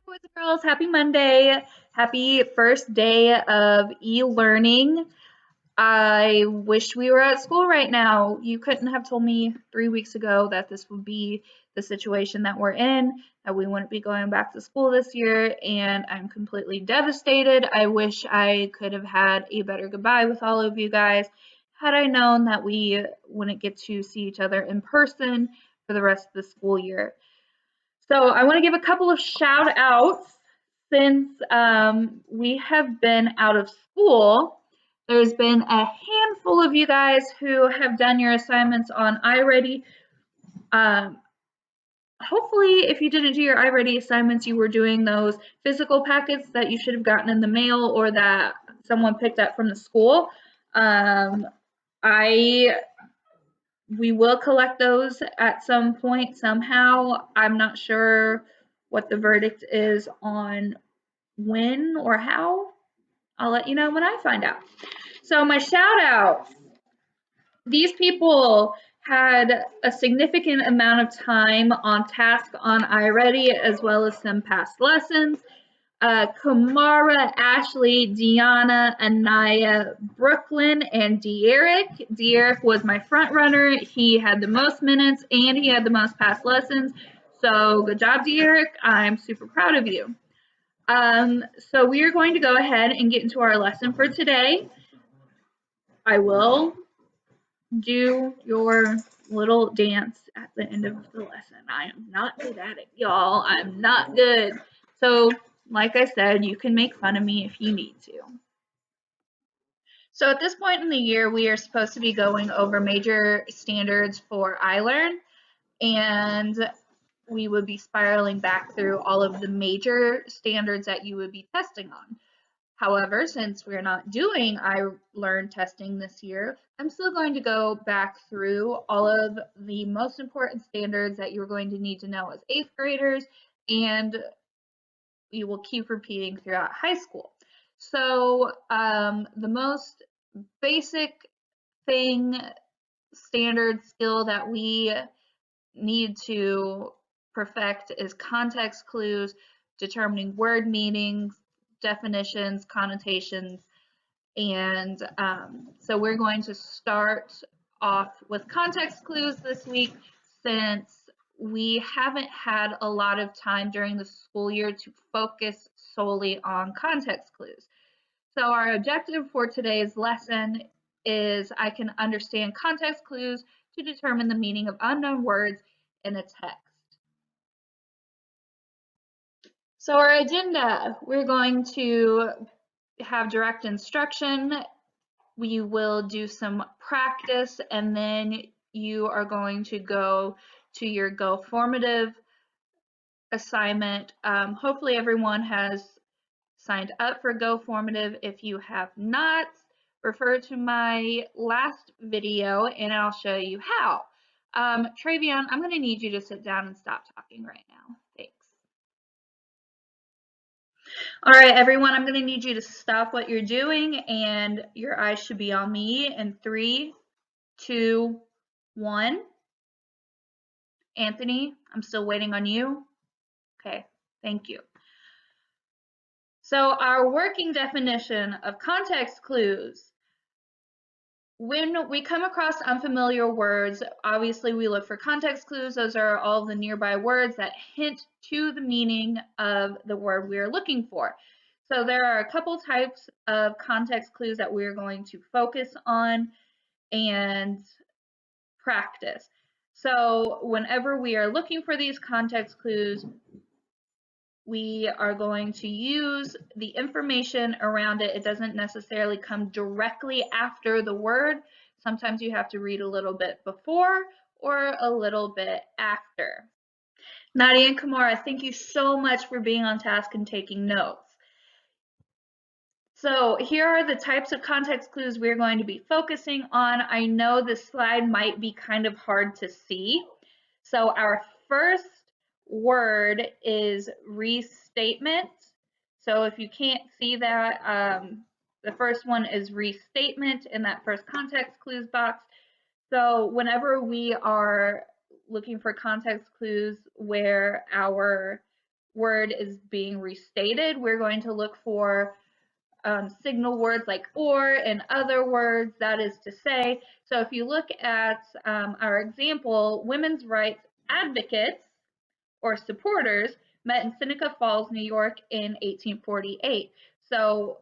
Boys and girls, happy Monday. Happy first day of e-learning. I wish we were at school right now. You couldn't have told me 3 weeks ago that this would be the situation that we're in, that we wouldn't be going back to school this year, and I'm completely devastated. I wish I could have had a better goodbye with all of you guys had I known that we wouldn't get to see each other in person for the rest of the school year. So I want to give a couple of shout outs since we have been out of school. There's been a handful of you guys who have done your assignments on iReady. Um, Hopefully, if you didn't do your iReady assignments, you were doing those physical packets that you should have gotten in the mail or that someone picked up from the school. I we will collect those at some point somehow. I'm not sure what the verdict is on when or how. I'll let you know when I find out. So my shout out, these people had a significant amount of time on task on iReady as well as some past lessons. Kamara, Ashley, Deanna, Anaya, Brooklyn, and De'Eric. De'Eric was my front runner. He had the most minutes and he had the most past lessons. So good job, De'Eric. I'm super proud of you. So we are going to go ahead and get into our lesson for today. I will do your little dance at the end of the lesson. I am not good at it, y'all. I'm not good. So, like I said, you can make fun of me if you need to. So at this point in the year, we are supposed to be going over major standards for iLearn, and we would be spiraling back through all of the major standards that you would be testing on. However, since we're not doing iLearn testing this year, I'm still going to go back through all of the most important standards that you're going to need to know as 8th graders, and we will keep repeating throughout high school. So the most basic thing, standard skill that we need to perfect is context clues, determining word meanings, definitions, connotations, and so we're going to start off with context clues this week since we haven't had a lot of time during the school year to focus solely on context clues. So our objective for today's lesson is I can understand context clues to determine the meaning of unknown words in a text. So our agenda, we're going to have direct instruction. We will do some practice, and then you are going to go to your Go Formative assignment. Hopefully everyone has signed up for Go Formative. If you have not, refer to my last video and I'll show you how. Travion, I'm going to need you to sit down and stop talking right now. Thanks. All right, everyone, I'm going to need you to stop what you're doing and your eyes should be on me in 3, 2, 1. Anthony, I'm still waiting on you. Okay, thank you. So our working definition of context clues. When we come across unfamiliar words, obviously we look for context clues. Those are all the nearby words that hint to the meaning of the word we are looking for. So there are a couple types of context clues that we're going to focus on and practice. So whenever we are looking for these context clues, we are going to use the information around it. It doesn't necessarily come directly after the word. Sometimes you have to read a little bit before or a little bit after. Nadia and Kamara, thank you so much for being on task and taking notes. So here are the types of context clues we're going to be focusing on. I know this slide might be kind of hard to see. So our first word is restatement. So if you can't see that, the first one is restatement in that first context clues box. So whenever we are looking for context clues where our word is being restated, we're going to look for signal words like or and other words, that is to say. So if you look at our example, women's rights advocates or supporters met in Seneca Falls, New York in 1848. So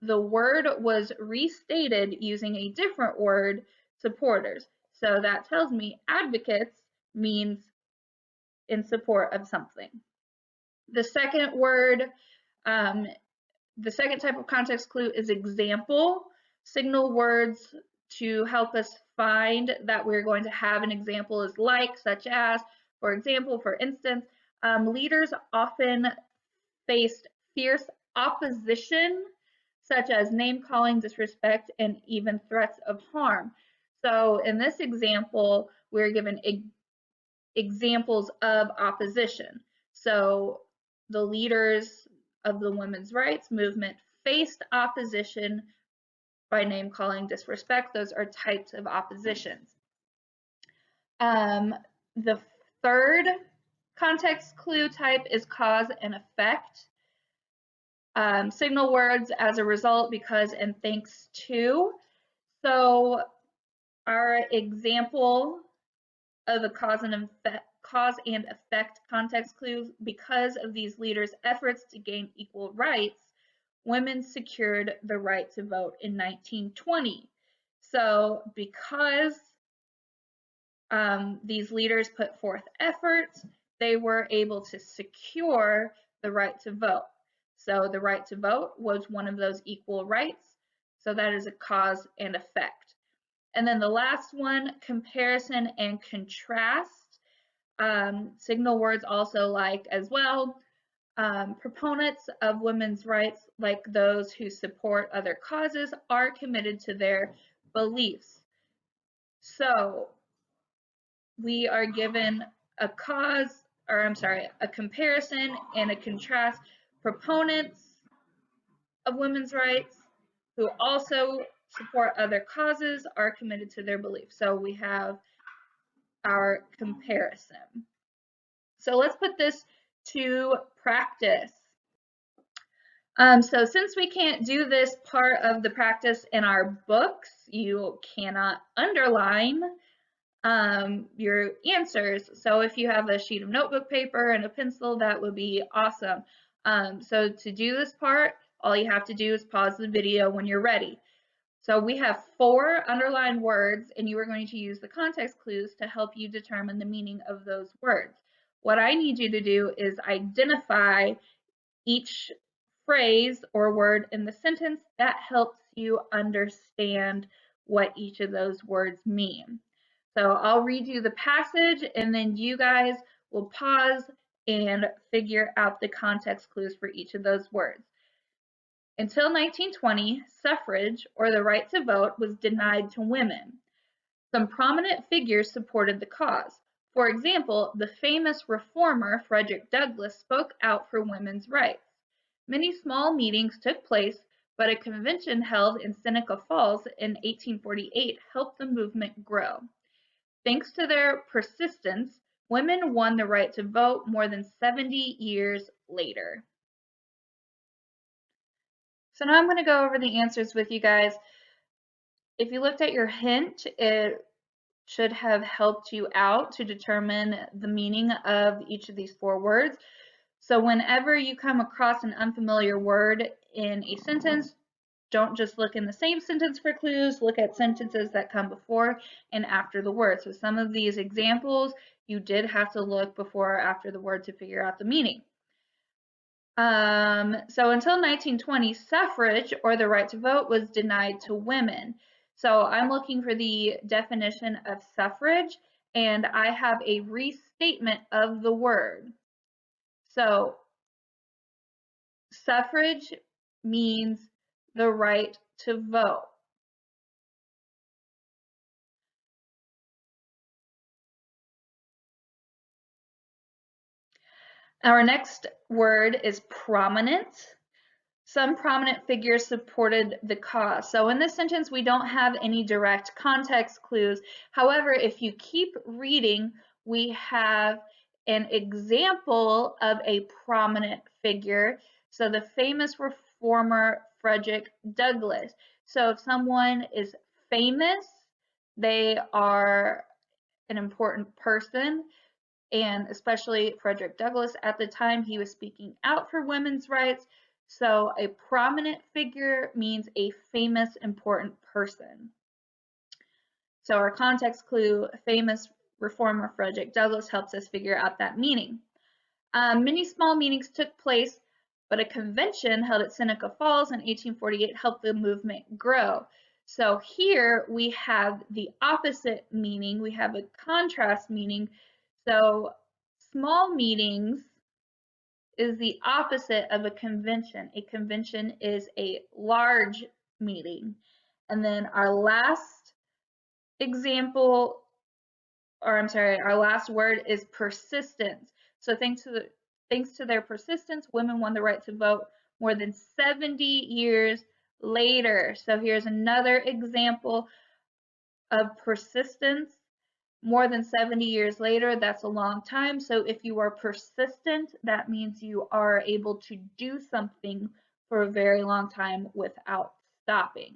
the word was restated using a different word, supporters. So that tells me advocates means in support of something. The second word, the second type of context clue is example. Signal words to help us find that we're going to have an example is like, such as, for example, for instance, leaders often faced fierce opposition, such as name calling, disrespect, and even threats of harm. So in this example, we're given examples of opposition. So the leaders of the women's rights movement faced opposition by name calling, disrespect. Those are types of oppositions. The third context clue type is cause and effect. Signal words as a result, because, and thanks to. So our example of a cause and effect context clue: because of these leaders' efforts to gain equal rights, women secured the right to vote in 1920. So because these leaders put forth efforts, they were able to secure the right to vote. So the right to vote was one of those equal rights. So that is a cause and effect. And then the last one, comparison and contrast. Signal words also like as well. Proponents of women's rights, like those who support other causes, are committed to their beliefs. So we are given a cause, or I'm sorry, a comparison and a contrast. Proponents of women's rights who also support other causes are committed to their beliefs. So we have our comparison. So let's put this to practice. So since we can't do this part of the practice in our books, you cannot underline your answers. So if you have a sheet of notebook paper and a pencil, that would be awesome. So to do this part, all you have to do is pause the video when you're ready. So we have 4 underlined words, and you are going to use the context clues to help you determine the meaning of those words. What I need you to do is identify each phrase or word in the sentence that helps you understand what each of those words mean. So I'll read you the passage, and then you guys will pause and figure out the context clues for each of those words. Until 1920, suffrage, or the right to vote, was denied to women. Some prominent figures supported the cause. For example, the famous reformer Frederick Douglass spoke out for women's rights. Many small meetings took place, but a convention held in Seneca Falls in 1848 helped the movement grow. Thanks to their persistence, women won the right to vote more than 70 years later. So now I'm going to go over the answers with you guys. If you looked at your hint, it should have helped you out to determine the meaning of each of these 4 words. So whenever you come across an unfamiliar word in a sentence, don't just look in the same sentence for clues, look at sentences that come before and after the word. So some of these examples, you did have to look before or after the word to figure out the meaning. So until 1920, suffrage, or the right to vote, was denied to women. So I'm looking for the definition of suffrage, and I have a restatement of the word. So suffrage means the right to vote. Our next word is prominent. Some prominent figures supported the cause. So in this sentence, we don't have any direct context clues. However, if you keep reading, we have an example of a prominent figure. So the famous reformer Frederick Douglass. So if someone is famous, they are an important person, and especially Frederick Douglass at the time, he was speaking out for women's rights. So a prominent figure means a famous, important person. So our context clue, famous reformer Frederick Douglass, helps us figure out that meaning. Many small meetings took place, but a convention held at Seneca Falls in 1848 helped the movement grow. So here we have the opposite meaning. We have a contrast meaning. So small meetings is the opposite of a convention. A convention is a large meeting. And then our last example, or I'm sorry, our last word is persistence. So thanks to their persistence, women won the right to vote more than 70 years later. So here's another example of persistence. More than 70 years later, that's a long time. So if you are persistent, that means you are able to do something for a very long time without stopping.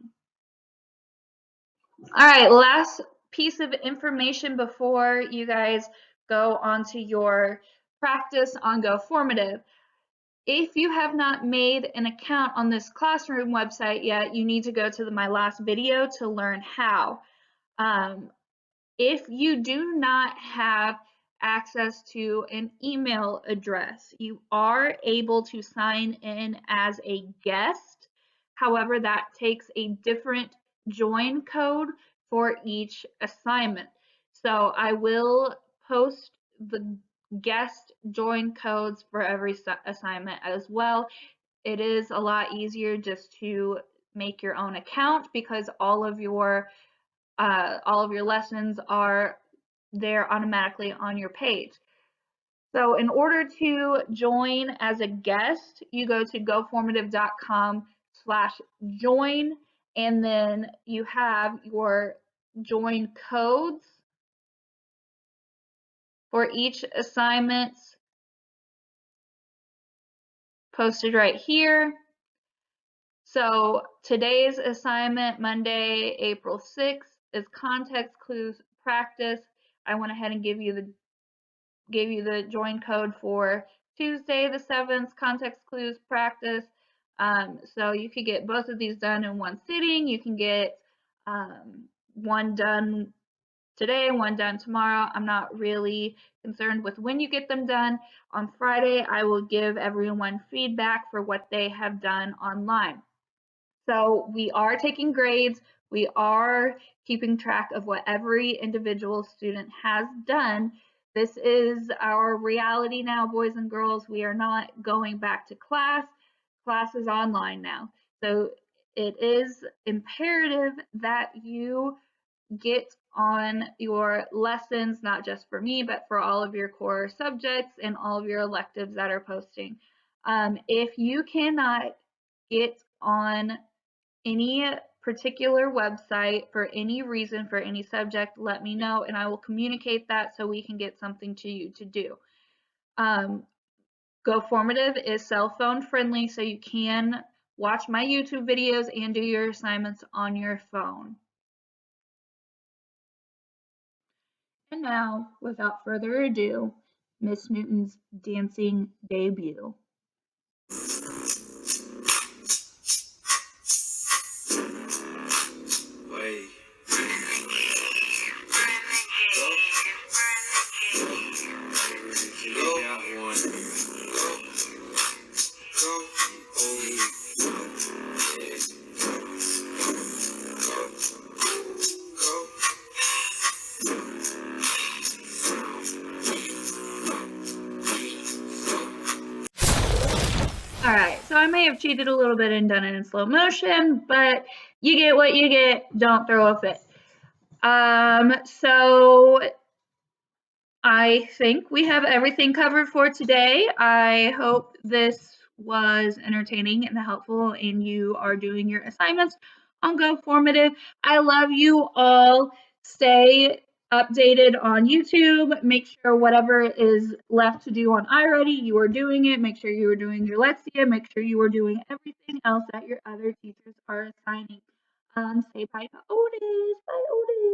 All right, last piece of information before you guys go on to your practice on GoFormative. If you have not made an account on this classroom website yet, you need to go to my last video to learn how. If you do not have access to an email address, you are able to sign in as a guest. However, that takes a different join code for each assignment. So I will post the guest join codes for every assignment as well. It is a lot easier just to make your own account because all of your lessons are there automatically on your page. So in order to join as a guest, you go to goformative.com/join, and then you have your join codes for each assignment posted right here. So today's assignment, Monday, April 6th, is context clues practice. I went ahead and gave you the join code for Tuesday the 7th, context clues practice. So you could get both of these done in one sitting. You can get one done today, one done tomorrow. I'm not really concerned with when you get them done. On Friday, I will give everyone feedback for what they have done online. So we are taking grades. We are keeping track of what every individual student has done. This is our reality now, boys and girls. We are not going back to class. Class is online now. So it is imperative that you get on your lessons, not just for me, but for all of your core subjects and all of your electives that are posting. If you cannot get on any particular website for any reason, for any subject, let me know and I will communicate that so we can get something to you to do. GoFormative is cell phone friendly, so you can watch my YouTube videos and do your assignments on your phone. And now, without further ado, Miss Newton's dancing debut. All right, so I may have cheated a little bit and done it in slow motion, but you get what you get. Don't throw a fit. So I think we have everything covered for today. I hope this was entertaining and helpful and you are doing your assignments on GoFormative. I love you all. Stay updated on YouTube. Make sure whatever is left to do on iReady, you are doing it. Make sure you are doing your Lexia. Make sure you are doing everything else that your other teachers are assigning. Say bye to Otis. Bye, Otis.